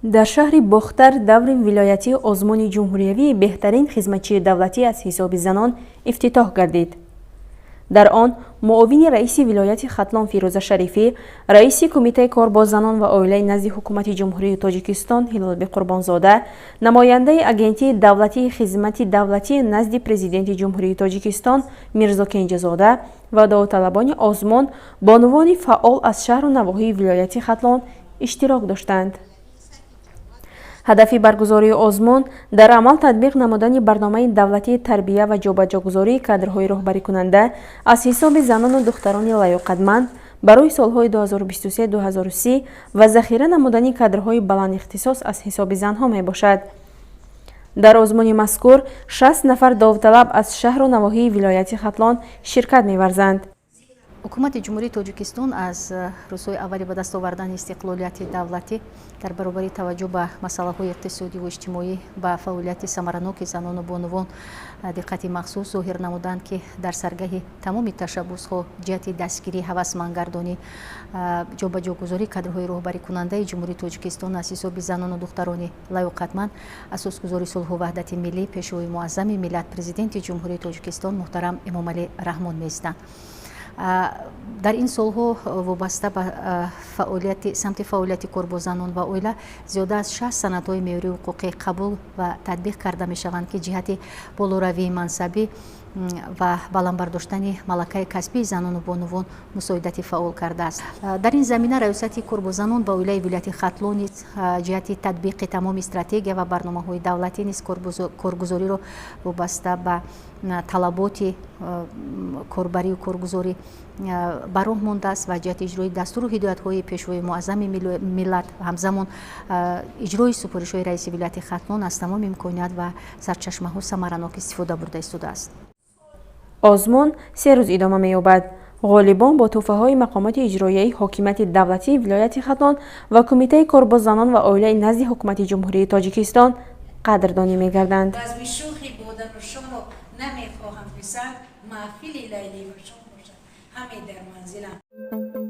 در شهر بختر دور ولایتی آزمون جمهوریوی بهترین خدمتچی دولتی از حساب زنان افتتاح گردید. در آن معاون رئیس ولایت ختلان فیروزه شریفی، رئیس کمیته کار با زنان و عائله نزد حکومت جمهوری تاجیکستان هلال قربانزاده، نماینده اگنتی دولتی خدمت دولتی نزد پرزیدنت جمهوری تاجیکستان میرزا کنجزاده و داوطلبان آزمون بانوان فعال از شهر و نواحی ولایت ختلان اشتراک داشتند. هدف برگزاری آزمون در عمل تطبیق نمودن برنامه دولتی تربیه و جابجاگذاری کادرهای راهبری کننده از حساب زنان و دختران لیاقتمند برای سالهای 2023-2030 و ذخیره نمودن کادرهای بلند اختصاص از حساب زنها می باشد. در آزمون مذکور 60 نفر داوطلب از شهر و نواحی ولایت ختلان شرکت می ورزند. حکومت جمهوری تاجیکستان از روزهای اولی به دست آوردن استقلالیت دولتی در برابر توجه به مسائل اقتصادی و اجتماعی با فعالیت ثمرناک زنان و بانوان دقت مخصوص ظاهر نمودند که در سرگاه تمام تشبس‌ها جهت دستگیری هوسمندگردانی جابجاگذاری کادرهای راهبری کننده جمهوری تاجیکستان از حساب زنان و دختران لیاقتمند اساسگذار صلح و وحدت ملی پیشوای معظم ملت پرزیدنت جمهوری تاجیکستان محترم امامعلی رحمان می‌استند. در این سالها وابسته به سمت فعالیت کار با زنان و عائله زیاده از 60 سندهای معیاری حقوقی قبول و تطبیق کرده می شوند که جهت بالوروی منصبی و بلند برداشتن ملکه کسبی زنان و بانوان مساعدت فعال کرده است. در این زمینه ریاست کار با زنان با عائله ولایت ختلان جهت تطبیق تمام استراتژی و برنامه‌های دولتی نیز کارگزاری را وابسته به طلبات کاربری و کارگزاری براه مانده است و جهت اجرای دستور و هدایت‌های پیشوای معظم ملت همزمان اجرای سپارش‌های رئیس ولایت ختلان از تمام امکانات و سرچشمه‌ها ثمرناک استفاده برده ایستاده است. آزمون 3 روز ادامه می‌یابد. غالبان با توفیه‌های مقامات اجرایی حاکمیت دولتی ولایت ختلان و کمیته کار با زنان و عائله نزد حکومت جمهوری تاجیکستان قدردانی می‌گردند. نمیخواهم پسر محفل لیلی و شام باشد همه در منزلم.